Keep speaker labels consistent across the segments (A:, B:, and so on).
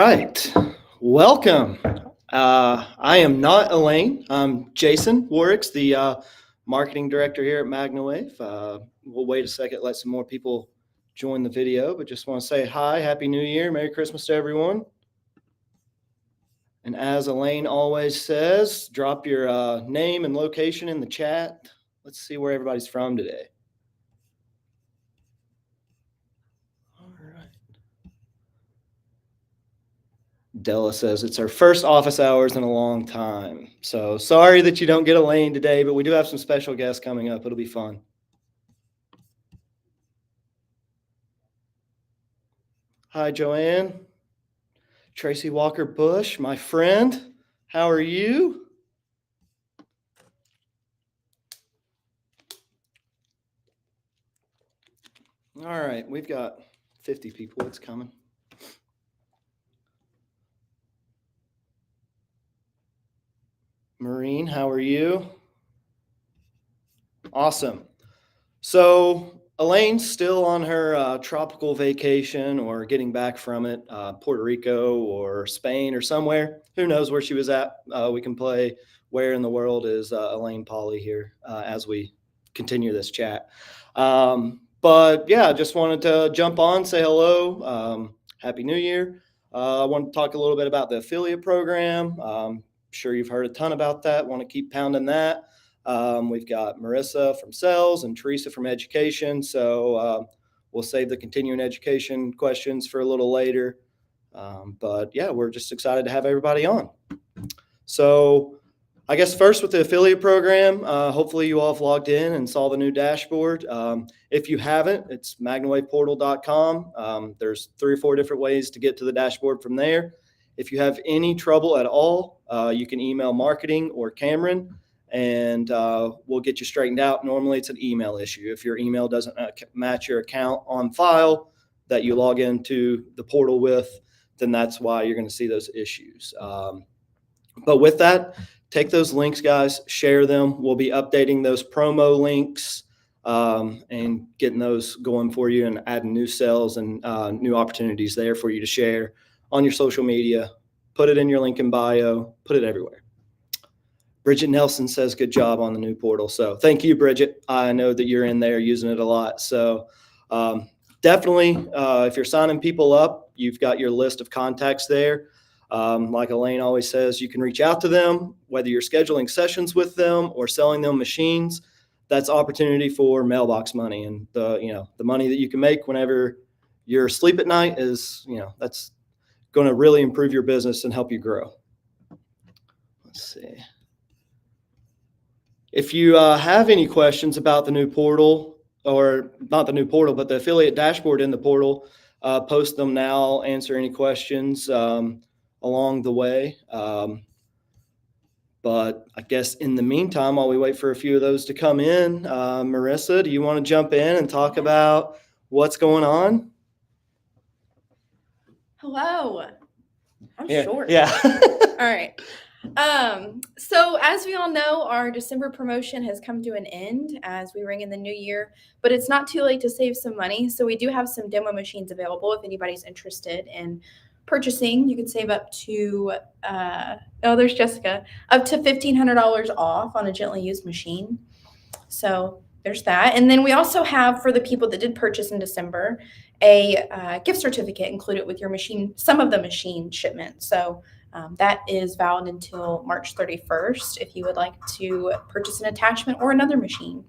A: right. Welcome. I am not Elaine. I'm Jason Warricks, the marketing director here at MagnaWave. We'll wait a second, let some more people join the video, but just want to say hi, Happy New Year, Merry Christmas to everyone. And as Elaine always says, drop your name and location in the chat. Let's see where everybody's from today. All right. Della says it's our first office hours in a long time. So sorry that you don't get Elaine today, but we do have some special guests coming up. It'll be fun. Hi, Joanne. Tracy Walker Bush, my friend. How are you? All right, we've got 50 people. It's coming. Maureen, how are you? Awesome. So Elaine's still on her tropical vacation or getting back from it, Puerto Rico or Spain or somewhere. Who knows where she was at? We can play Where in the World is Elaine Polly here as we continue this chat. But yeah, just wanted to jump on, say hello. Happy New Year. I want to talk a little bit about the affiliate program. Sure you've heard a ton about that. Want to keep pounding that. We've got Marissa from sales and Teresa from education. So we'll save the continuing education questions for a little later. But yeah, we're just excited to have everybody on. So I guess first with the affiliate program, hopefully you all have logged in and saw the new dashboard. If you haven't, it's magnawaveportal.com. There's 3 or 4 different ways to get to the dashboard from there. If you have any trouble at all, you can email marketing or Cameron, and we'll get you straightened out. Normally it's an email issue. If your email doesn't match your account on file that you log into the portal with, then that's why you're going to see those issues. But with that, take those links, guys, share them. We'll be updating those promo links and getting those going for you and adding new sales and new opportunities there for you to share on your social media. Put it in your link in bio, put it everywhere. Bridget Nelson says, good job on the new portal. So thank you, Bridget. I know that you're in there using it a lot. So definitely, if you're signing people up, you've got your list of contacts there. Like Elaine always says, you can reach out to them, whether you're scheduling sessions with them or selling them machines. That's opportunity for mailbox money. And the money that you can make whenever you're asleep at night is, that's going to really improve your business and help you grow. Let's see. If you have any questions about the new portal, or not the new portal, but the affiliate dashboard in the portal, post them now, answer any questions along the way. But I guess in the meantime, while we wait for a few of those to come in, Marissa, do you want to jump in and talk about what's going on?
B: Hello. I'm short.
A: Yeah.
B: All right. So as we all know, our December promotion has come to an end as we ring in the new year, but it's not too late to save some money. So we do have some demo machines available if anybody's interested in purchasing. You can save up to, there's Jessica, up to $1,500 off on a gently used machine. So there's that. And then we also have, for the people that did purchase in December, a gift certificate included with your machine, some of the machine shipment. So that is valid until March 31st if you would like to purchase an attachment or another machine.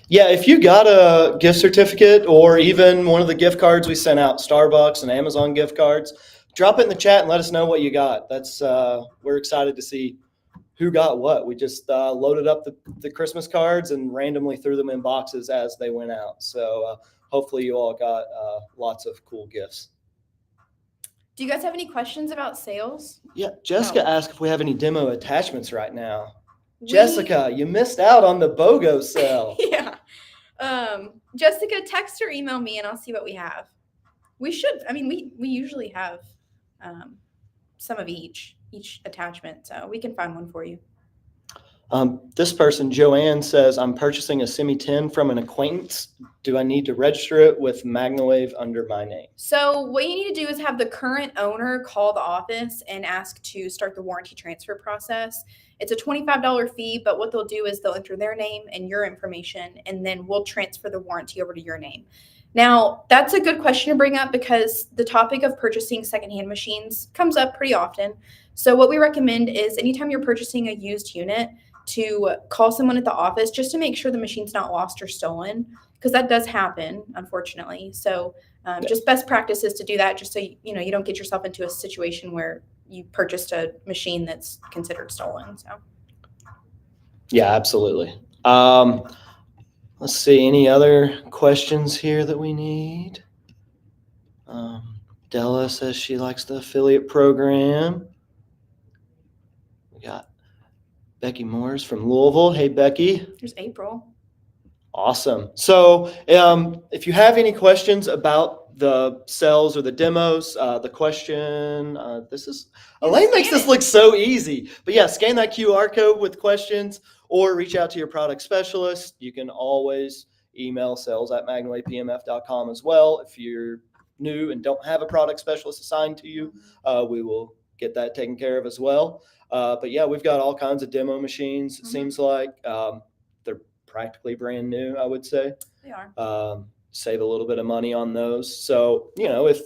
A: Yeah, if you got a gift certificate or even one of the gift cards we sent out, Starbucks and Amazon gift cards, drop it in the chat and let us know what you got. That's we're excited to see who got what. We just loaded up the Christmas cards and randomly threw them in boxes as they went out. So hopefully you all got lots of cool gifts.
B: Do you guys have any questions about sales?
A: Yeah, Jessica asked if we have any demo attachments right now. Jessica, you missed out on the BOGO sale.
B: Yeah. Jessica, text or email me and I'll see what we have. We should, we usually have some of each attachment, so we can find one for you.
A: This person, Joanne, says, I'm purchasing a Semi 10 from an acquaintance. Do I need to register it with MagnaWave under my name?
B: So what you need to do is have the current owner call the office and ask to start the warranty transfer process. It's a $25 fee, but what they'll do is they'll enter their name and your information, and then we'll transfer the warranty over to your name. Now, that's a good question to bring up because the topic of purchasing secondhand machines comes up pretty often. So what we recommend is anytime you're purchasing a used unit, to call someone at the office just to make sure the machine's not lost or stolen, because that does happen, unfortunately. So just best practice is to do that, just so you don't get yourself into a situation where you purchased a machine that's considered stolen. So
A: Yeah, absolutely. Let's see, any other questions here that we need? Della says she likes the affiliate program. We got Becky Moores from Louisville. Hey, Becky.
B: there's April.
A: Awesome. So if you have any questions about the cells or the demos, the question, Elaine makes this look so easy. But yeah, scan that QR code with questions or reach out to your product specialist. You can always email sales@magnawavepmf.com as well. If you're new and don't have a product specialist assigned to you, we will get that taken care of as well. But yeah, we've got all kinds of demo machines. It seems like they're practically brand new, I would say.
B: They are.
A: Save a little bit of money on those. So, if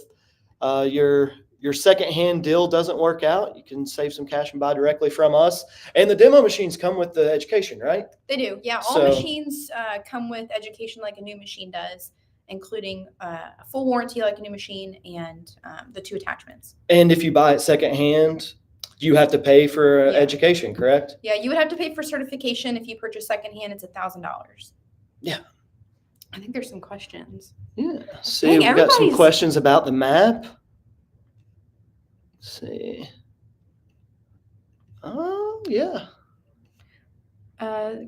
A: your secondhand deal doesn't work out, you can save some cash and buy directly from us. And the demo machines come with the education, right?
B: They do. Yeah, all machines come with education like a new machine does, including a full warranty like a new machine and the 2 attachments.
A: And if you buy it secondhand, you have to pay for education, correct?
B: Yeah, you would have to pay for certification. If you purchase secondhand, it's $1,000.
A: Yeah.
B: I think there's some questions.
A: Yeah. See, we've got some questions about the map. Let's see. Oh, yeah.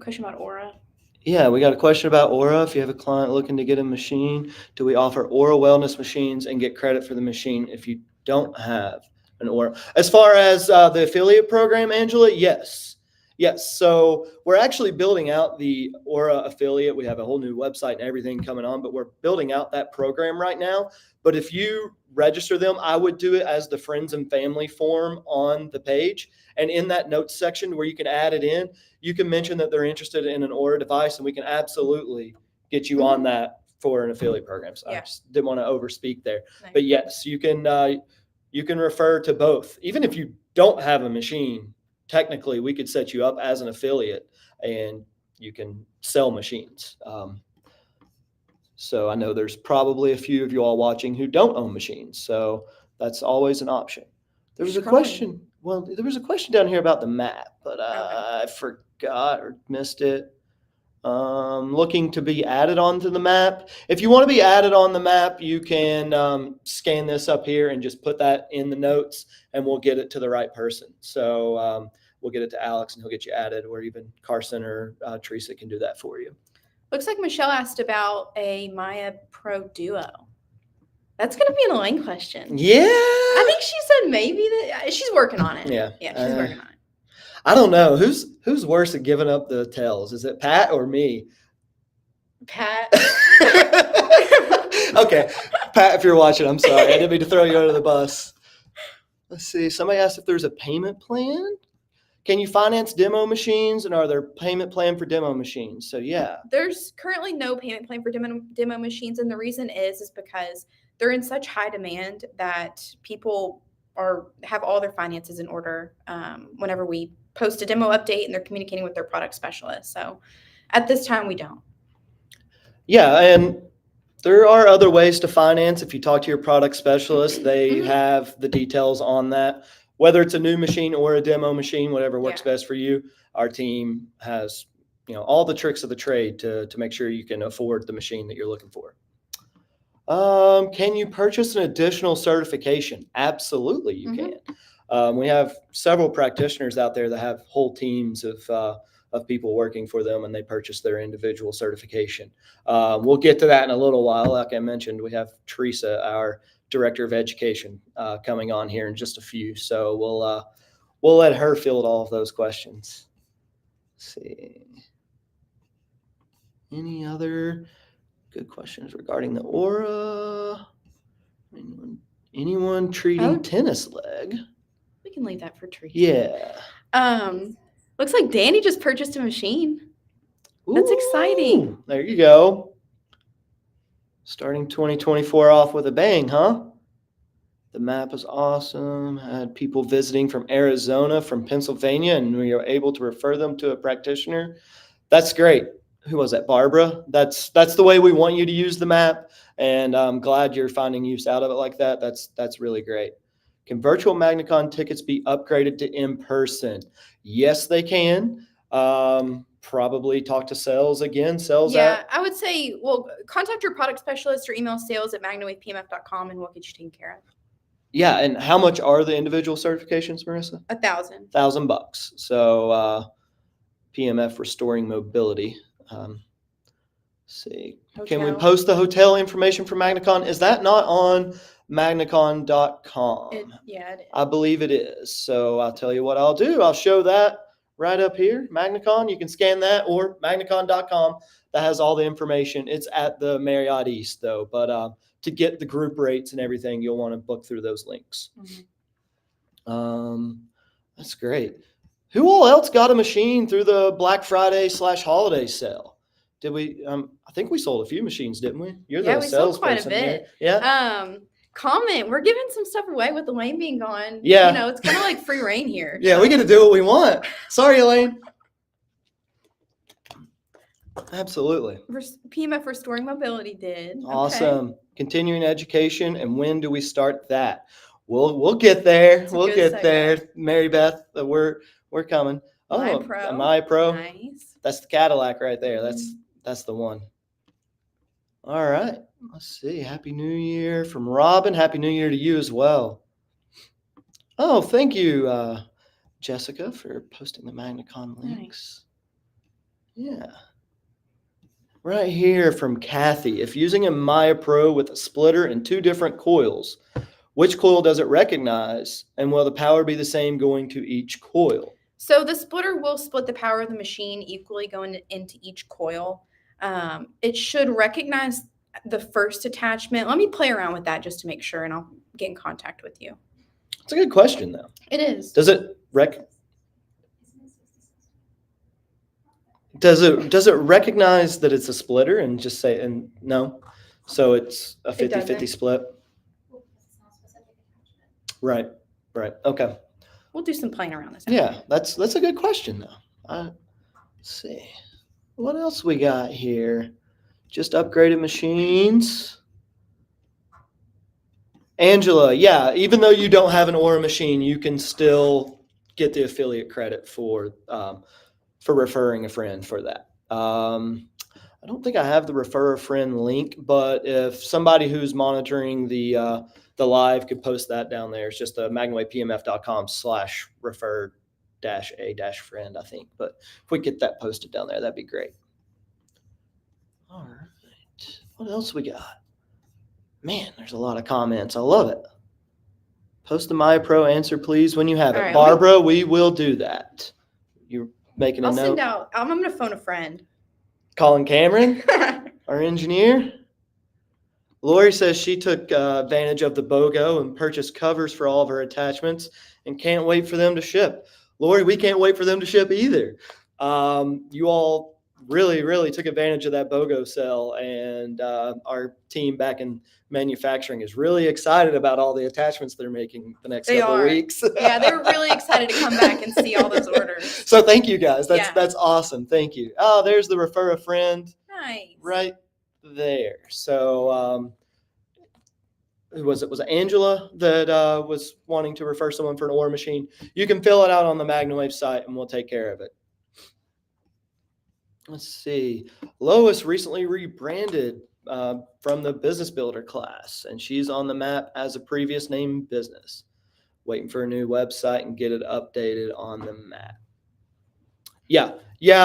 B: Question about Aura.
A: Yeah, we got a question about Aura. If you have a client looking to get a machine, do we offer Aura wellness machines and get credit for the machine if you don't have an Aura? As far as the affiliate program, Angela, yes. Yes. So we're actually building out the Aura affiliate. We have a whole new website and everything coming on, but we're building out that program right now. But if you register them, I would do it as the friends and family form on the page. And in that notes section where you can add it in, you can mention that they're interested in an Aura device, and we can absolutely get you on that for an affiliate program. So I just didn't want to overspeak there. Nice. But yes, you can refer to both. Even if you don't have a machine, technically we could set you up as an affiliate and you can sell machines. So I know there's probably a few of you all watching who don't own machines. So that's always an option. There was a question. Well, there was a question down here about the map, but I forgot or missed it. Looking to be added onto the map. If you want to be added on the map, you can scan this up here and just put that in the notes, and we'll get it to the right person. So we'll get it to Alex, and he'll get you added, or even Carson or Teresa can do that for you.
B: Looks like Michelle asked about a Maya Pro Duo. That's going to be an Elaine question.
A: Yeah.
B: I think she said maybe that she's working on it.
A: Yeah.
B: Yeah, she's working on it.
A: I don't know. Who's worse at giving up the tells? Is it Pat or me?
B: Pat.
A: Okay. Pat, if you're watching, I'm sorry. I didn't mean to throw you under the bus. Let's see. Somebody asked if there's a payment plan. Can you finance demo machines, and are there payment plan for demo machines? So yeah.
B: There's currently no payment plan for demo machines, and the reason is because they're in such high demand that people have all their finances in order whenever we post a demo update and they're communicating with their product specialist. So at this time, we don't.
A: Yeah, and there are other ways to finance. If you talk to your product specialist, they have the details on that. Whether it's a new machine or a demo machine, whatever works best for you, our team has all the tricks of the trade to make sure you can afford the machine that you're looking for. Can you purchase an additional certification? Absolutely, you can. We have several practitioners out there that have whole teams of people working for them, and they purchase their individual certification. We'll get to that in a little while. Like I mentioned, we have Teresa, our Director of Education, coming on here in just a few. So we'll let her field all of those questions. Let's see. Any other good questions regarding the aura? Anyone treating tennis leg?
B: We can leave that for Teresa.
A: Yeah.
B: Looks like Danny just purchased a machine. That's exciting.
A: There you go. Starting 2024 off with a bang, huh? The map is awesome. Had people visiting from Arizona, from Pennsylvania, and we were able to refer them to a practitioner. That's great. Who was that? Barbara. That's the way we want you to use the map, and I'm glad you're finding use out of it like that. That's really great. Can virtual MagnaCon tickets be upgraded to in person? Yes, they can. Probably talk to sales again.
B: I would say, well, contact your product specialist or email sales@MagnaWavePMF.com and we'll get you taken care of.
A: Yeah, and how much are the individual certifications, Marissa?
B: $1,000.
A: $1,000. So PMF restoring mobility. Let's see.
B: Hotel.
A: Can we post the hotel information for MagnaCon? Is that not on MagnaCon.com?
B: Yeah, it is.
A: I believe it is. So I'll tell you what I'll do. I'll show that right up here, MagnaCon. You can scan that, or MagnaCon.com. That has all the information. It's at the Marriott East, though. But to get the group rates and everything, you'll want to book through those links.
B: Mm-hmm.
A: That's great. Who all else got a machine through the Black Friday/holiday sale? Did we? I think we sold a few machines, didn't we? You're the
B: we sold quite a
A: salesperson
B: bit.
A: here. Yeah.
B: Comment. We're giving some stuff away with Elaine being gone.
A: Yeah.
B: It's kind of like free reign here.
A: Yeah, we get to do what we want. Sorry, Elaine. Absolutely.
B: PMF Restoring Mobility did.
A: Awesome. Okay. Continuing education, and when do we start that? We'll get there. We'll get there. Mary Beth, we're coming. My Pro.
B: Nice.
A: That's the Cadillac right there. That's the one. All right. Let's see. Happy New Year from Robin. Happy New Year to you as well. Oh, thank you, Jessica, for posting the MagnaCon links. Nice. Yeah. Right here from Kathy. If using a Maya Pro with a splitter and 2 different coils, which coil does it recognize? And will the power be the same going to each coil?
B: So the splitter will split the power of the machine equally going into each coil. It should recognize the first attachment. Let me play around with that just to make sure, and I'll get in contact with you.
A: It's a good question, though.
B: It is.
A: Does it recognize that it's a splitter and just say, and no? So it's a 50-50 split? Right. Okay.
B: We'll do some playing around this.
A: Yeah, that's a good question, though. Let's see. What else we got here? Just upgraded machines. Angela, yeah, even though you don't have an Aura machine, you can still get the affiliate credit for referring a friend for that. I don't think I have the refer a friend link, but if somebody who's monitoring the live could post that down there, it's just MagnaWavePMF.com/refer-a-friend, I think. But if we get that posted down there, that'd be great. All right. What else we got? Man, there's a lot of comments. I love it. Post the Maya Pro answer, please, when you have it. Right, Barbara, we will do that. You're making a note.
B: I'm going to phone a friend.
A: Colin Cameron, our engineer. Lori says she took advantage of the BOGO and purchased covers for all of her attachments and can't wait for them to ship. Lori, we can't wait for them to ship either. You all really took advantage of that BOGO sale, and our team back in manufacturing is really excited about all the attachments they're making the next couple of weeks.
B: Yeah, they're really excited to come back and see all those orders.
A: So thank you guys. That's awesome. Thank you. Oh, there's the refer a friend.
B: Nice.
A: Right there. So who was it? Was it Angela that was wanting to refer someone for an Aura machine? You can fill it out on the MagnaWave site and we'll take care of it. Let's see. Lois recently rebranded from the business builder class, and she's on the map as a previous name business. Waiting for a new website and get it updated on the map. Yeah,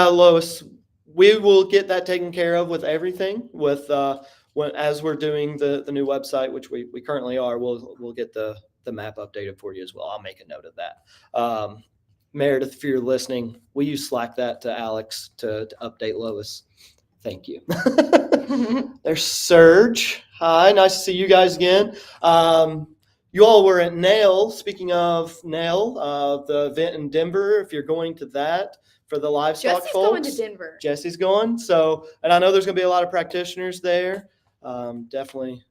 A: Lois, we will get that taken care of with everything. With as we're doing the new website, which we currently are, we'll get the map updated for you as well. I'll make a note of that. Meredith, if you're listening, will you Slack that to Alex to update Lois? Thank you. There's Serge. Hi, nice to see you guys again. You all were at Nail. Speaking of Nail, the event in Denver, if you're going to that for the livestock
B: Jesse's
A: folks.
B: going to Denver.
A: Jesse's going. So, and I know there's going to be a lot of practitioners there. Definitely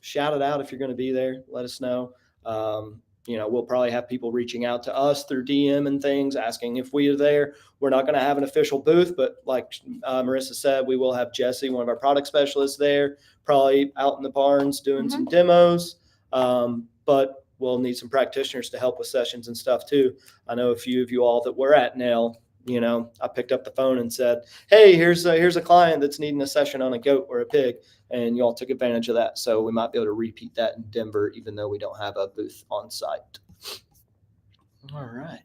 A: shout it out if you're going to be there. Let us know. We'll probably have people reaching out to us through DM and things, asking if we are there. We're not going to have an official booth, but like Marissa said, we will have Jesse, one of our product specialists there, probably out in the barns doing some demos. But we'll need some practitioners to help with sessions and stuff too. I know a few of you all that were at Nail, I picked up the phone and said, hey, here's a client that's needing a session on a goat or a pig. And you all took advantage of that. So we might be able to repeat that in Denver, even though we don't have a booth on site. All right.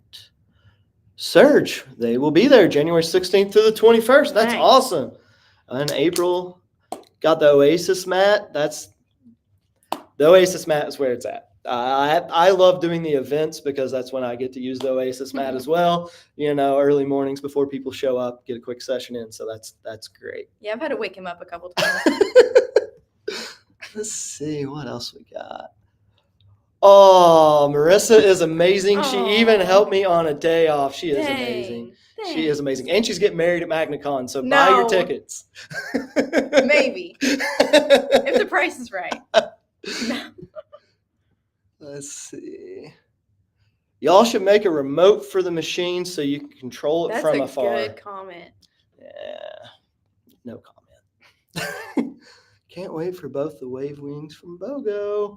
A: Serge, they will be there January 16th through the 21st. That's awesome. And April got the Oasis mat. The Oasis mat is where it's at. I love doing the events because that's when I get to use the Oasis mat as well. Early mornings before people show up, get a quick session in. So that's great.
B: Yeah, I've had to wake him up a couple times.
A: Let's see what else we got. Oh, Marissa is amazing.
B: Aww.
A: She even helped me on a day off. She is amazing.
B: Thanks.
A: She is amazing. And she's getting married at MagnaCon, so buy your tickets.
B: Maybe. If the price is right.
A: Let's see. Y'all should make a remote for the machine so you can control it from afar.
B: That's a good comment.
A: Yeah. No comment. Can't wait for both the wave wings from BOGO.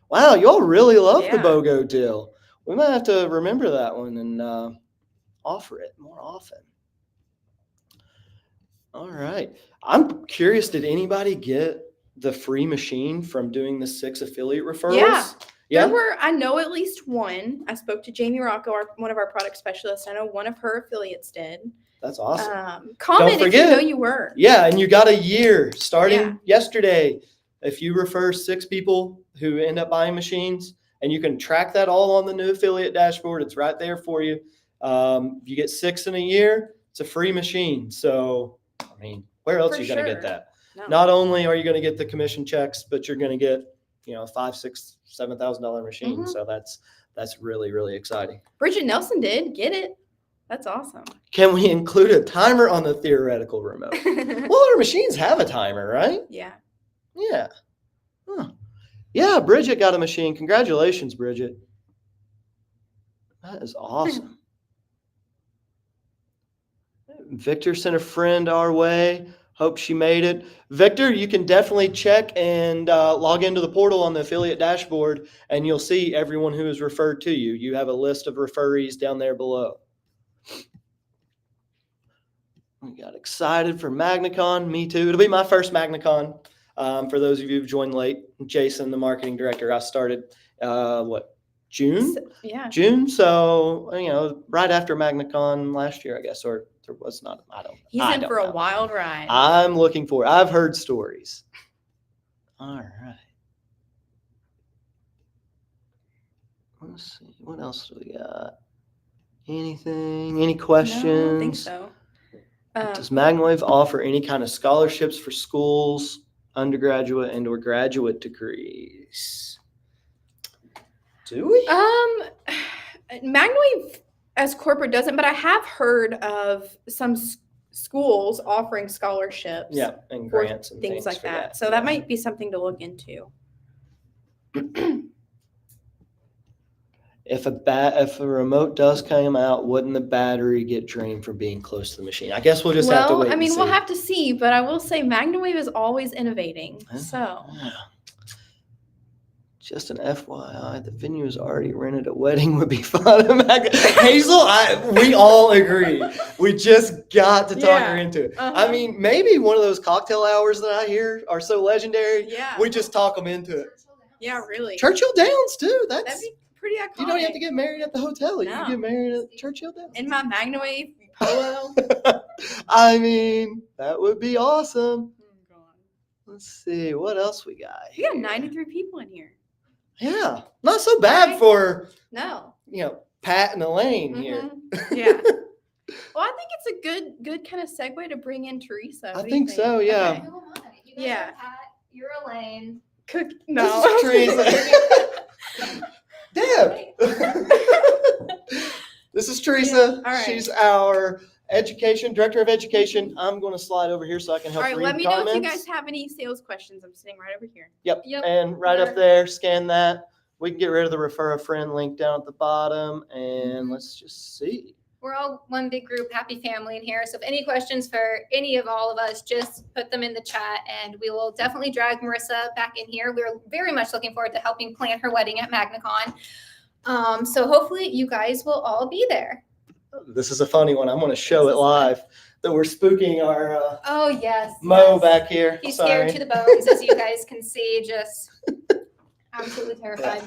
A: Wow, y'all really love the BOGO deal. We might have to remember that one and offer it more often. All right. I'm curious, did anybody get the free machine from doing the 6 affiliate referrals?
B: Yeah. There were, I know at least one. I spoke to Jamie Rocco, one of our product specialists. I know one of her affiliates did.
A: That's awesome.
B: Comment if you know you were.
A: Yeah, and you got a year starting yesterday. If you refer 6 people who end up buying machines, and you can track that all on the new affiliate dashboard, it's right there for you. If you get 6 in a year, it's a free machine. So, where else are you going to get that? No. Not only are you going to get the commission checks, but you're going to get $5,000, $6,000, $7,000 machine. So that's really, really exciting.
B: Bridget Nelson did get it. That's awesome.
A: Can we include a timer on the theoretical remote? Well, our machines have a timer, right?
B: Yeah.
A: Yeah. Huh. Yeah, Bridget got a machine. Congratulations, Bridget. That is awesome. Victor sent a friend our way. Hope she made it. Victor, you can definitely check and log into the portal on the affiliate dashboard, and you'll see everyone who is referred to you. You have a list of referees down there below. We got excited for MagnaCon. Me too. It'll be my first MagnaCon. For those of you who've joined late, Jason, the marketing director, I started, June? June. So, right after MagnaCon last year, I guess, or there was not. I don't know.
B: He's in for a wild ride.
A: I'm looking for it. I've heard stories. All right. Let's see. What else do we got? Anything? Any questions?
B: No, I don't think so.
A: Does MagnaWave offer any kind of scholarships for schools, undergraduate and or graduate degrees? Do we?
B: MagnaWave as corporate doesn't, but I have heard of some schools offering scholarships.
A: Yeah, and grants and
B: things like that. So that might be something to look into.
A: If a remote does come out, wouldn't the battery get drained from being close to the machine? I guess we'll just have to wait.
B: We'll have to see, but I will say MagnaWave is always innovating. So
A: just an FYI, the venue is already rented. A wedding would be fun. Hazel, we all agree. We just got to talk her into it. I mean, maybe one of those cocktail hours that I hear are so legendary. Yeah. We just talk them into it.
B: Yeah, really.
A: Churchill Downs too. That'd be
B: pretty iconic.
A: You don't have to get married at the hotel. You can get married at Churchill Downs.
B: In my MagnaWave polo.
A: I mean, that would be awesome. Oh, God. Let's see. What else we got here?
B: We got 93 people in here.
A: Yeah. Not so bad for, Pat and Elaine here.
B: Mhm. Yeah. Well, I think it's a good kind of segue to bring in Teresa.
A: I
B: What do you
A: think so, yeah.
B: Okay.
C: Who am I? You guys
B: Yeah.
C: are Pat, you're Elaine.
B: Cook.
A: This
B: No.
A: is Teresa. Deb. This is Teresa.
B: Yeah, all right.
A: She's our director of education. I'm going to slide over here so I can
B: All
A: help
B: right.
A: read
B: Let me
A: comments.
B: know if you guys have any sales questions. I'm sitting right over here.
A: Yep.
C: Yep.
A: And right
C: We're-
A: up there, scan that. We can get rid of the refer a friend link down at the bottom, and let's just see.
C: We're all one big group, happy family in here. So if any questions for any of all of us, just put them in the chat and we will definitely drag Marissa back in here. We're very much looking forward to helping plan her wedding at MagnaCon. So hopefully you guys will all be there.
A: This is a funny one. I'm going to show it live that we're spooking our
C: Oh, yes.
A: Mo
C: yes.
A: back here.
C: He's
A: Sorry.
C: scared to the bones, as you guys can see, just absolutely terrified.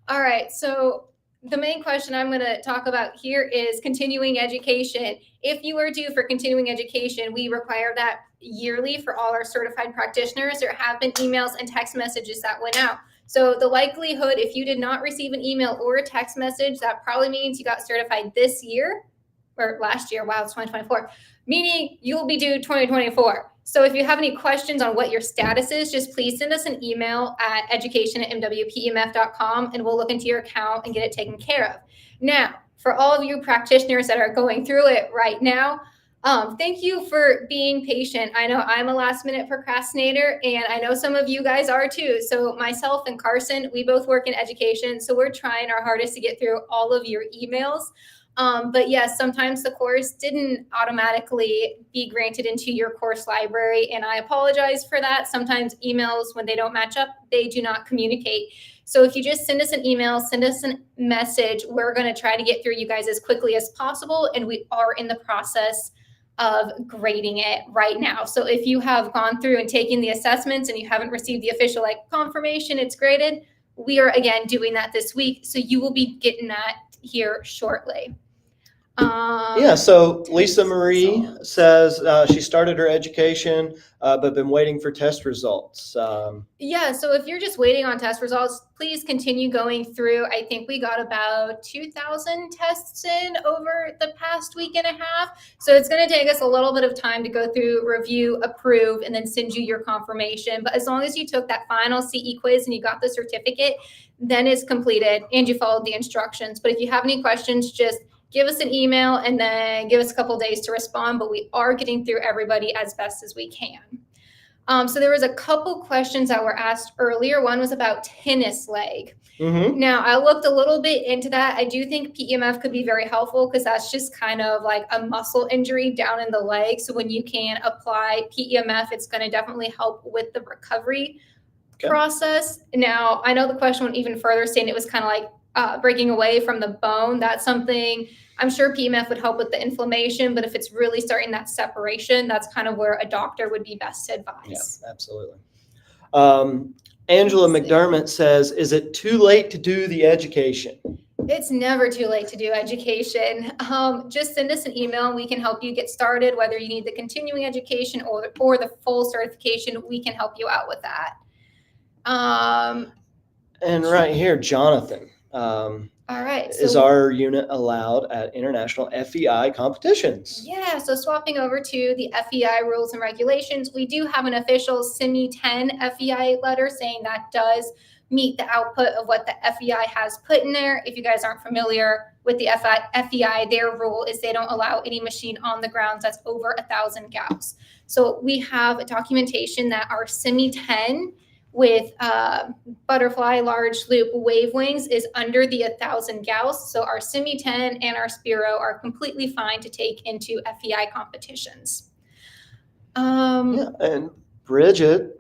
C: All right, so the main question I'm going to talk about here is continuing education. If you are due for continuing education, we require that yearly for all our certified practitioners. There have been emails and text messages that went out. So the likelihood, if you did not receive an email or a text message, that probably means you got certified this year or last year. Wow, it's 2024, meaning you'll be due 2024. So if you have any questions on what your status is, just please send us an email at education@mwpemf.com and we'll look into your account and get it taken care of. Now, for all of you practitioners that are going through it right now, thank you for being patient. I know I'm a last minute procrastinator and I know some of you guys are too. So myself and Carson, we both work in education. So we're trying our hardest to get through all of your emails. But yes, sometimes the course didn't automatically be granted into your course library, and I apologize for that. Sometimes emails, when they don't match up, they do not communicate. So if you just send us an email, send us a message, we're going to try to get through you guys as quickly as possible, and we are in the process of grading it right now. So if you have gone through and taken the assessments and you haven't received the official confirmation it's graded, we are again doing that this week. So you will be getting that here shortly.
A: Yeah, so Lisa Marie says she started her education, but been waiting for test results.
C: Yeah, so if you're just waiting on test results, please continue going through. I think we got about 2,000 tests in over the past week and a half. So it's going to take us a little bit of time to go through, review, approve, and then send you your confirmation. But as long as you took that final CE quiz and you got the certificate, then it's completed and you followed the instructions. But if you have any questions, just give us an email and then give us a couple days to respond, but we are getting through everybody as best as we can. So there was a couple questions that were asked earlier. One was about tennis leg.
A: Mm-hmm.
C: Now, I looked a little bit into that. I do think PEMF could be very helpful because that's just kind of like a muscle injury down in the leg. So when you can apply PEMF, it's going to definitely help with the recovery process. Now, I know the question went even further, saying it was kind of like breaking away from the bone. That's something I'm sure PEMF would help with the inflammation, but if it's really starting that separation, that's kind of where a doctor would be best to advise.
A: Yeah, absolutely. Angela McDermott says, is it too late to do the education?
C: It's never too late to do education. Just send us an email and we can help you get started, whether you need the continuing education or the full certification, we can help you out with that.
A: And right here, Jonathan.
C: All right.
A: Is our unit allowed at international FEI competitions?
C: Yeah, so swapping over to the FEI rules and regulations, we do have an official SIMI 10 FEI letter saying that does meet the output of what the FEI has put in there. If you guys aren't familiar with the FEI, their rule is they don't allow any machine on the grounds that's over 1,000 gauss. So we have a documentation that our SIMI 10 with butterfly large loop wave wings is under the 1,000 gauss. So our SIMI 10 and our Spiro are completely fine to take into FEI competitions.
A: Yeah, and Bridget.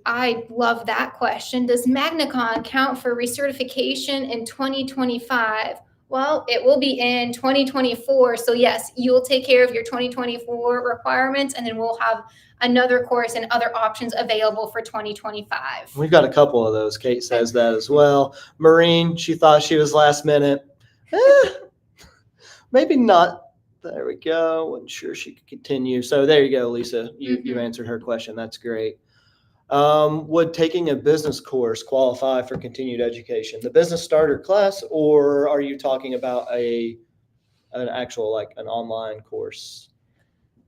C: I love that question. Does MagnaCon count for recertification in 2025? Well, it will be in 2024. So yes, you'll take care of your 2024 requirements, and then we'll have another course and other options available for 2025.
A: We've got a couple of those. Kate says that as well. Maureen, she thought she was last minute. Maybe not. There we go. Wasn't sure she could continue. So there you go, Lisa. You answered her question. That's great. Would taking a business course qualify for continued education? The business starter class, or are you talking about an actual like an online course?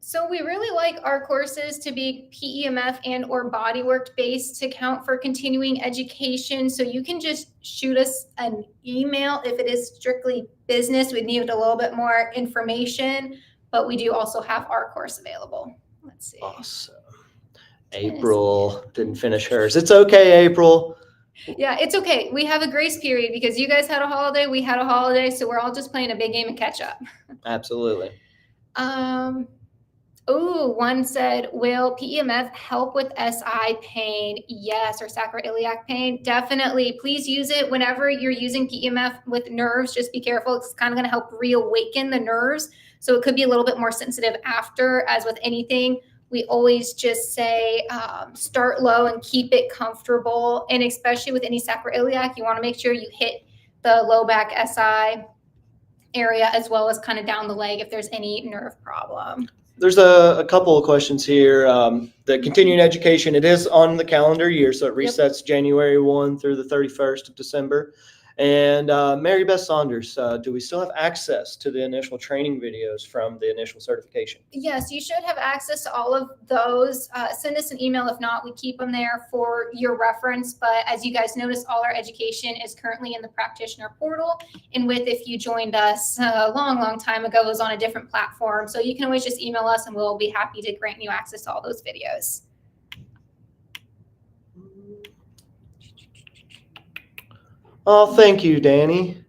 C: So we really like our courses to be PEMF and or bodywork based to count for continuing education. So you can just shoot us an email if it is strictly business. We'd need a little bit more information, but we do also have our course available. Let's see.
A: Awesome. April didn't finish hers. It's okay, April.
C: Yeah, it's okay. We have a grace period because you guys had a holiday, we had a holiday, so we're all just playing a big game of catch up.
A: Absolutely.
C: Oh, one said, will PEMF help with SI pain? Yes, or sacroiliac pain. Definitely. Please use it whenever you're using PEMF with nerves. Just be careful. It's kind of going to help reawaken the nerves. So it could be a little bit more sensitive after, as with anything. We always just say start low and keep it comfortable. And especially with any sacroiliac, you want to make sure you hit the low back SI area as well as kind of down the leg if there's any nerve problem.
A: There's a couple of questions here. The continuing education, it is on the calendar year, so it resets January 1 through the 31st of December. And Mary Beth Saunders, do we still have access to the initial training videos from the initial certification?
C: Yes, you should have access to all of those. Send us an email. If not, we keep them there for your reference. But as you guys notice, all our education is currently in the practitioner portal. And with, if you joined us a long time ago, it was on a different platform. So you can always just email us and we'll be happy to grant you access to all those videos.
A: Oh, thank you, Danny.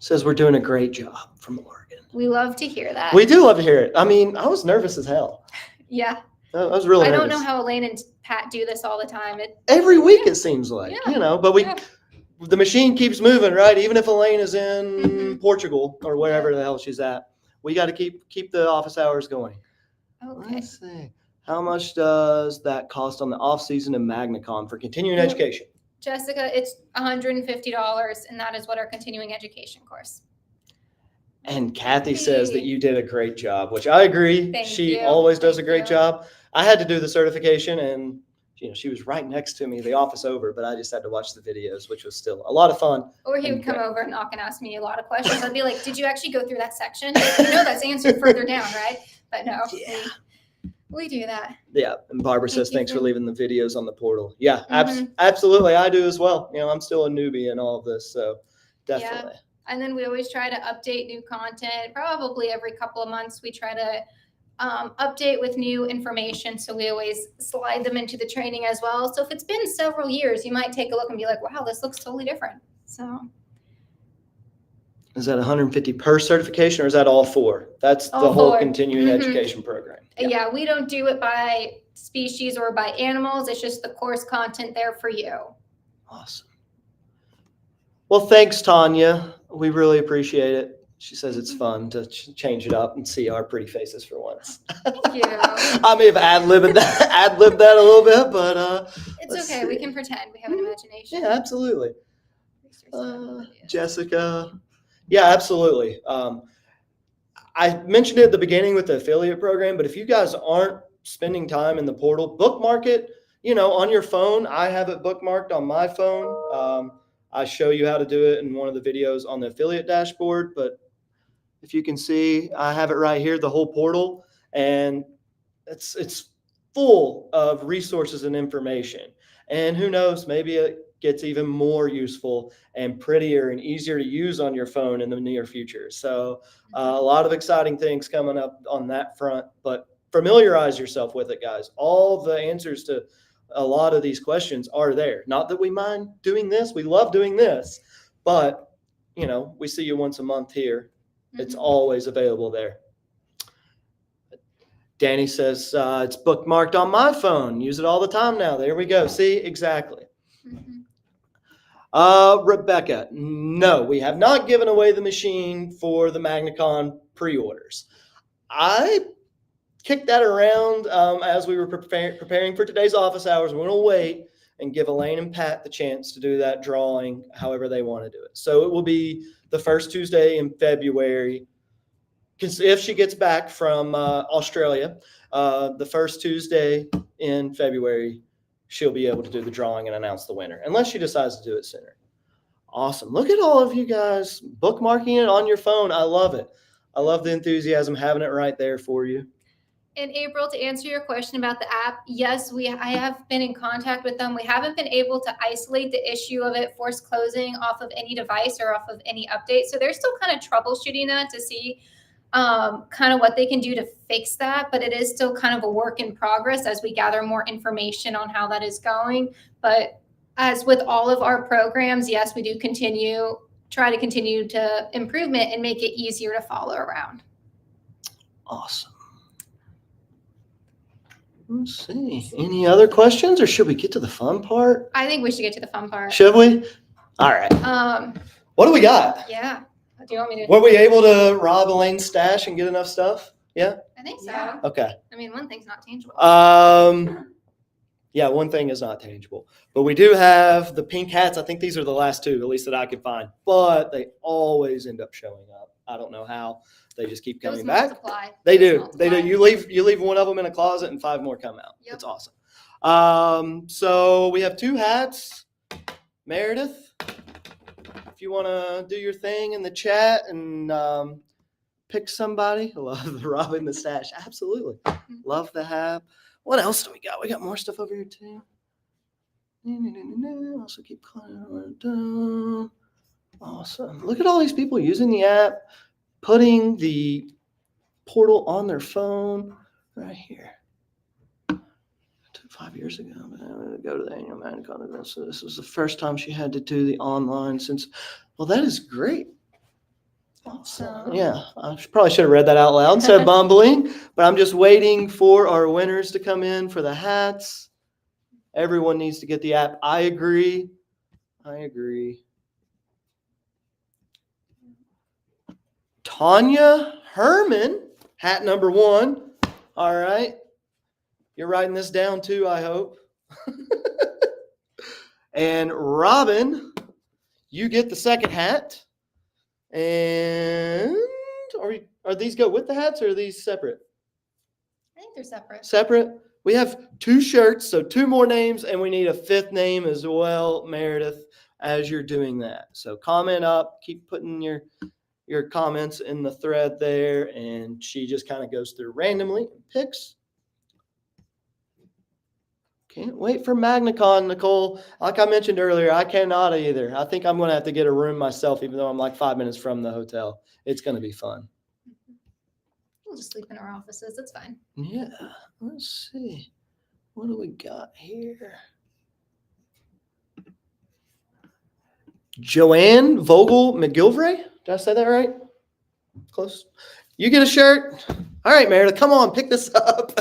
A: Says we're doing a great job from Oregon.
C: We love to hear that.
A: We do love to hear it. I mean, I was nervous as hell.
C: Yeah.
A: I was really nervous.
C: I don't know how Elaine and Pat do this all the time.
A: Every week it seems like,
C: Yeah.
A: but the machine keeps moving, right? Even if Elaine is in Portugal or wherever the hell she's at, we got to keep the office hours going.
C: Okay.
A: Let's see. How much does that cost on the off season of MagnaCon for continuing education?
C: Jessica, it's $150, and that is what our continuing education course.
A: And Kathy says that you did a great job, which I agree.
C: Thank
A: She
C: you.
A: always does a
C: Thank
A: great
C: you.
A: job. I had to do the certification, and she was right next to me, the office over, but I just had to watch the videos, which was still a lot of fun.
C: Or he would come over and knock and ask me a lot of questions. I'd be like, did you actually go through that section? That's answered further down, right? But no.
A: Yeah.
C: We do that.
A: Yeah, and Barbara says,
C: Thank you
A: thanks for
C: for-
A: leaving the videos on the portal. Yeah,
C: Mhm.
A: absolutely. I do as well. I'm still a newbie in all of this, so definitely.
C: And then we always try to update new content. Probably every couple of months, we try to update with new information. So we always slide them into the training as well. So if it's been several years, you might take a look and be like, wow, this looks totally different. So
A: Is that 150 per certification, or is that all four? That's the
C: All
A: whole
C: four.
A: continuing
C: Mhm.
A: education program.
C: yeah, we don't do it by species or by animals. It's just the course content there for you.
A: Awesome. Well, thanks, Tanya. We really appreciate it. She says it's fun to change it up and see our pretty faces for once.
C: Thank you.
A: I may have ad-libbed that a little bit, but
C: It's
A: let's
C: okay. We
A: see.
C: can pretend. We have an imagination.
A: Yeah, absolutely. Jessica. Yeah, absolutely. I mentioned it at the beginning with the affiliate program, but if you guys aren't spending time in the portal, bookmark it, on your phone. I have it bookmarked on my phone. I show you how to do it in one of the videos on the affiliate dashboard, but if you can see, I have it right here, the whole portal, and it's full of resources and information. And who knows, maybe it gets even more useful and prettier and easier to use on your phone in the near future. So a lot of exciting things coming up on that front, but familiarize yourself with it, guys. All the answers to a lot of these questions are there. Not that we mind doing this. We love doing this, but we see you once a month here. It's always available there. Danny says, it's bookmarked on my phone. Use it all the time now. There we go. See, exactly. Rebecca, no, we have not given away the machine for the MagnaCon pre-orders. I kicked that around as we were preparing for today's office hours. We're going to wait and give Elaine and Pat the chance to do that drawing however they want to do it. So it will be the first Tuesday in February. Because if she gets back from Australia, the first Tuesday in February she'll be able to do the drawing and announce the winner, unless she decides to do it sooner. Awesome. Look at all of you guys bookmarking it on your phone. I love it. I love the enthusiasm, having it right there for you.
C: And April, to answer your question about the app, yes, I have been in contact with them. We haven't been able to isolate the issue of it force closing off of any device or off of any update. So they're still kind of troubleshooting that to see kind of what they can do to fix that. But it is still kind of a work in progress as we gather more information on how that is going. But as with all of our programs, yes, we do try to continue to improvement and make it easier to follow around.
A: Awesome. Let's see. Any other questions, or should we get to the fun part?
C: I think we should get to the fun part.
A: Should we? All right. What do we got?
C: Yeah. Do you want me to?
A: Were we able to rob Elaine's stash and get enough stuff? Yeah?
C: I think so.
B: Yeah.
A: Okay.
C: I mean, one thing's not tangible.
A: Yeah, one thing is not tangible. But we do have the pink hats. I think these are the last two, at least that I could find. But they always end up showing up. I don't know how. They just keep coming back.
C: Multiply.
A: They do.
C: Multiply.
A: They do. You leave one of them in a closet and 5 more come out.
C: Yep.
A: It's awesome. So we have 2 hats. Meredith, if you want to do your thing in the chat and pick somebody. Love the robbing the stash. Absolutely. Love the hat. What else do we got? We got more stuff over here too. Also keep climbing down. Awesome. Look at all these people using the app, putting the portal on their phone right here. 5 years ago, I'm going to go to the annual MagnaCon event. So this was the first time she had to do the online since. Well, that is great.
C: Awesome.
A: Yeah, I probably should have read that out loud instead of bumbling, but I'm just waiting for our winners to come in for the hats. Everyone needs to get the app. I agree. Tanya Herman, hat number 1. All right. You're writing this down too, I hope. And Robin, you get the second hat. And are these go with the hats, or are these separate?
C: I think they're separate.
A: Separate. We have 2 shirts, so 2 more names, and we need a 5th name as well, Meredith, as you're doing that. So comment up, keep putting your comments in the thread there, and she just kind of goes through randomly and picks. Can't wait for MagnaCon, Nicole. Like I mentioned earlier, I cannot either. I think I'm going to have to get a room myself, even though I'm like 5 minutes from the hotel. It's going to be fun.
C: We'll just sleep in our offices. That's fine.
A: Yeah. Let's see. What do we got here? Joanne Vogel McGilvray. Did I say that right? Close. You get a shirt. All right, Meredith, come on, pick this up.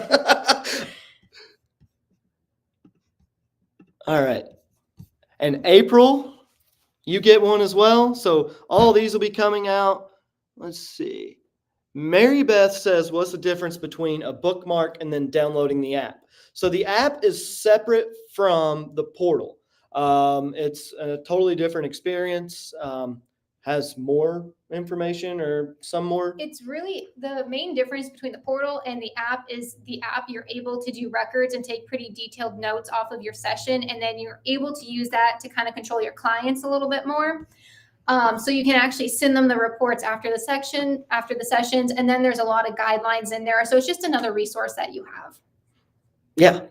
A: All right. And April, you get one as well. So all these will be coming out. Let's see. Mary Beth says, what's the difference between a bookmark and then downloading the app? So the app is separate from the portal. It's a totally different experience. Has more information or some more?
C: It's really the main difference between the portal and the app is the app you're able to do records and take pretty detailed notes off of your session. And then you're able to use that to kind of control your clients a little bit more. So you can actually send them the reports after the sessions. And then there's a lot of guidelines in there. So it's just another resource that you have.
A: Yeah.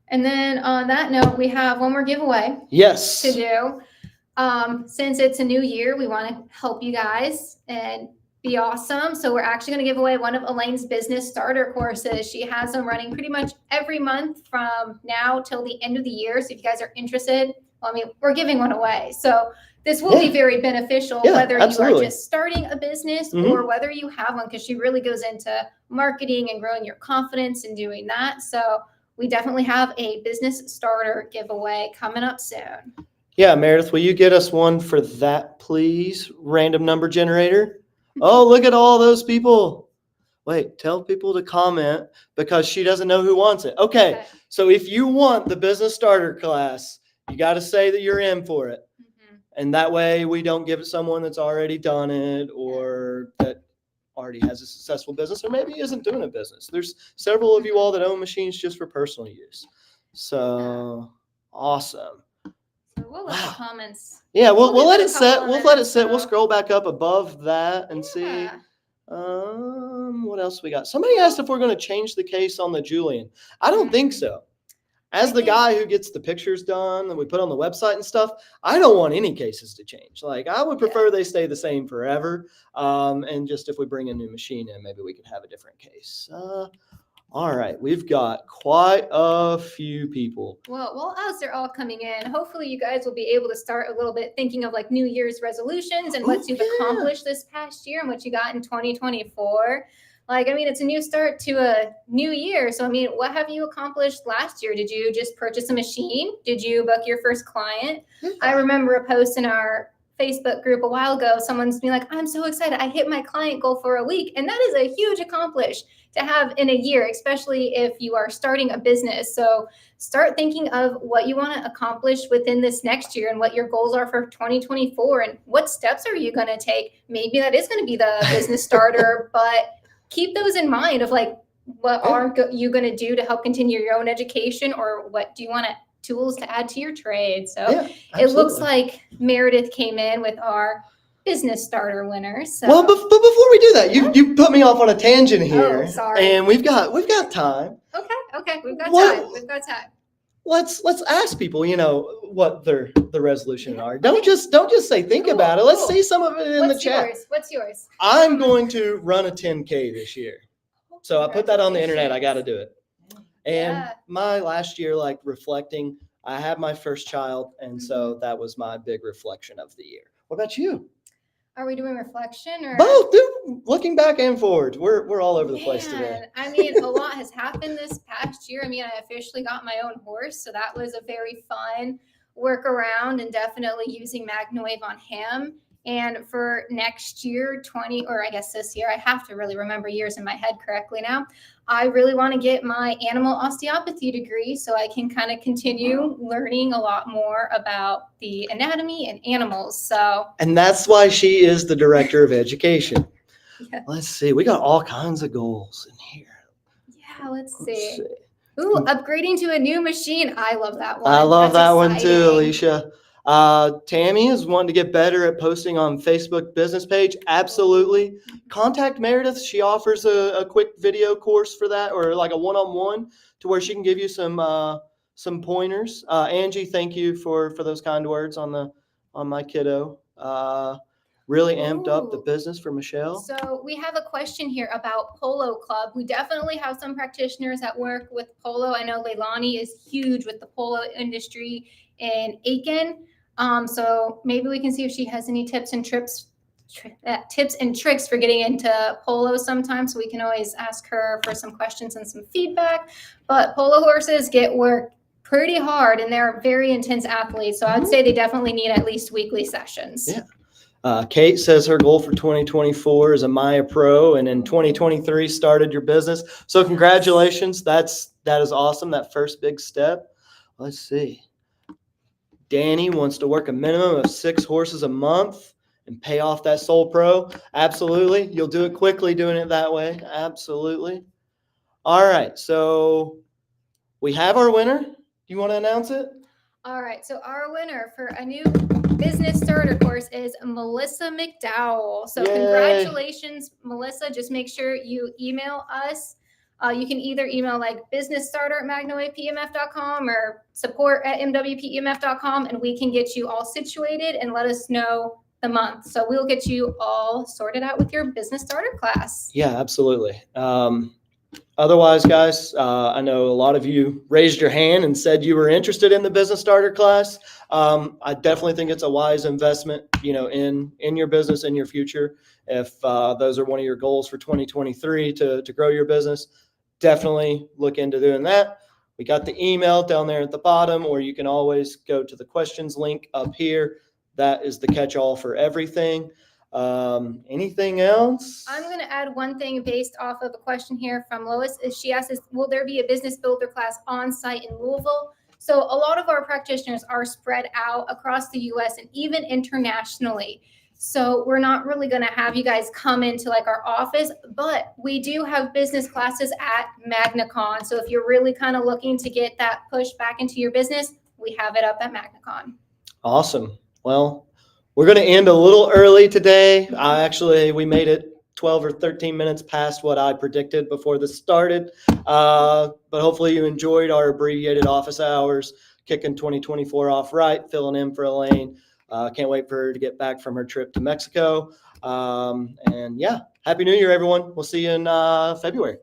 C: And then on that note, we have one more giveaway
A: Yes.
C: to do. Since it's a new year, we want to help you guys and be awesome. So we're actually going to give away one of Elaine's business starter courses. She has them running pretty much every month from now till the end of the year. So if you guys are interested, well, I mean, we're giving one away. So this will be very beneficial, whether you are just starting a business or whether you have one, because she really goes into marketing and growing your confidence and doing that. So we definitely have a business starter giveaway coming up soon.
A: Yeah, Meredith, will you get us one for that, please? Random number generator. Oh, look at all those people. Wait, tell people to comment because she doesn't know who wants it. Okay. So if you want the business starter class, you got to say that you're in for it. And that way we don't give it someone that's already done it or that already has a successful business or maybe isn't doing a business. There's several of you all that own machines just for personal use. So awesome.
C: So we'll let
A: Wow.
C: the comments.
A: Yeah, we'll
C: We'll
A: let
C: give
A: it
C: it a couple
A: sit.
C: more
A: We'll let it
C: minutes,
A: sit. We'll
C: so-
A: scroll back up above that and see.
C: Yeah.
A: What else we got? Somebody asked if we're going to change the case on the Julian. I don't think so. As
C: I
A: the
C: think-
A: guy who gets the pictures done and we put on the website and stuff, I don't want any cases to change. Like I would prefer they stay the same forever. And just if we bring a new machine in, maybe we could have a different case. All right, we've got quite a few people.
C: Well, as they're all coming in, hopefully you guys will be able to start a little bit thinking of like New Year's resolutions and what
A: Ooh,
C: you've
A: yeah.
C: accomplished this past year and what you got in 2024. Like, I mean, it's a new start to a new year. So, I mean, what have you accomplished last year? Did you just purchase a machine? Did you book your first client? I remember a post in our Facebook group a while ago. Someone's being like, I'm so excited. I hit my client goal for a week. And that is a huge accomplishment to have in a year, especially if you are starting a business. So start thinking of what you want to accomplish within this next year and what your goals are for 2024 and what steps are you going to take. Maybe that is going to be the business starter, but keep those in mind of like, what are you going to do to help continue your own education, or what do you want to tools to add to your trade? So it looks like Meredith came in with our business starter winner. So
A: well, but before we do that, you put me off on a tangent here.
C: Oh, sorry.
A: And we've got time.
C: Okay, we've got
A: What-
C: time. We've got time.
A: Let's ask people, what the resolution are. Don't just say think
C: Cool,
A: about it. Let's
C: cool.
A: see some of it in the chat.
C: What's yours?
A: I'm going to run a 10K this year. So I put that on the internet. I got to do it. And
C: Yeah.
A: my last year, like reflecting, I had my first child. And
C: Mm-hmm.
A: so that was my big reflection of the year. What about you?
C: Are we doing reflection or
A: Both, dude. Looking back and forward. We're all over the place today.
C: Man, I mean, a lot has happened this past year. I mean, I officially got my own horse, so that was a very fun workaround and definitely using MagnaWave on him. And for next year, or I guess this year, I have to really remember years in my head correctly now. I really want to get my animal osteopathy degree so I can kind of continue learning a lot more about the anatomy and animals. So,
A: And that's why she is the director of education.
C: yeah.
A: Let's see. We got all kinds of goals in here.
C: Yeah, let's
A: Let's
C: see.
A: see.
C: Ooh, upgrading to a new machine. I love that one.
A: I love
C: That's
A: that one too,
C: exciting.
A: Alicia. Tammy is wanting to get better at posting on Facebook business page. Absolutely. Contact Meredith. She offers a quick video course for that, or like a one-on-one to where she can give you some pointers. Angie, thank you for those kind words on my kiddo. Really amped up the
C: Ooh.
A: business for Michelle.
C: So we have a question here about Polo Club. We definitely have some practitioners that work with Polo. I know Leilani is huge with the Polo industry in Aiken. So maybe we can see if she has any tips and tricks for getting into polo sometime. So we can always ask her for some questions and some feedback. But polo horses get worked pretty hard and they're very intense athletes. So I'd say they definitely need at least weekly sessions.
A: Yeah. Kate says her goal for 2024 is a Maya Pro, and in 2023 started your business. So congratulations. That is awesome. That first big step. Let's see. Danny wants to work a minimum of 6 horses a month and pay off that Soul Pro. Absolutely. You'll do it quickly doing it that way. Absolutely. All right. So we have our winner. Do you want to announce it?
C: All right, so our winner for a new business starter course is Melissa McDowell. So
A: Yay.
C: congratulations, Melissa. Just make sure you email us. You can either email like businessstarter@magnawavepemf.com or support@mwpemf.com, and we can get you all situated and let us know the month. So we'll get you all sorted out with your business starter class.
A: Yeah, absolutely. Otherwise, guys, I know a lot of you raised your hand and said you were interested in the business starter class. I definitely think it's a wise investment, in your business, in your future. If those are one of your goals for 2023 to grow your business, definitely look into doing that. We got the email down there at the bottom, or you can always go to the questions link up here. That is the catch-all for everything. Anything else?
C: I'm going to add one thing based off of a question here from Lois. She asks, will there be a business builder class on site in Louisville? So a lot of our practitioners are spread out across the U.S. and even internationally. So we're not really going to have you guys come into like our office, but we do have business classes at MagnaCon. So if you're really kind of looking to get that push back into your business, we have it up at MagnaCon.
A: Awesome. Well, we're going to end a little early today. We made it 12 or 13 minutes past what I predicted before this started. But hopefully you enjoyed our abbreviated office hours, kicking 2024 off right, filling in for Elaine. Can't wait for her to get back from her trip to Mexico. And yeah, Happy New Year, everyone. We'll see you in February.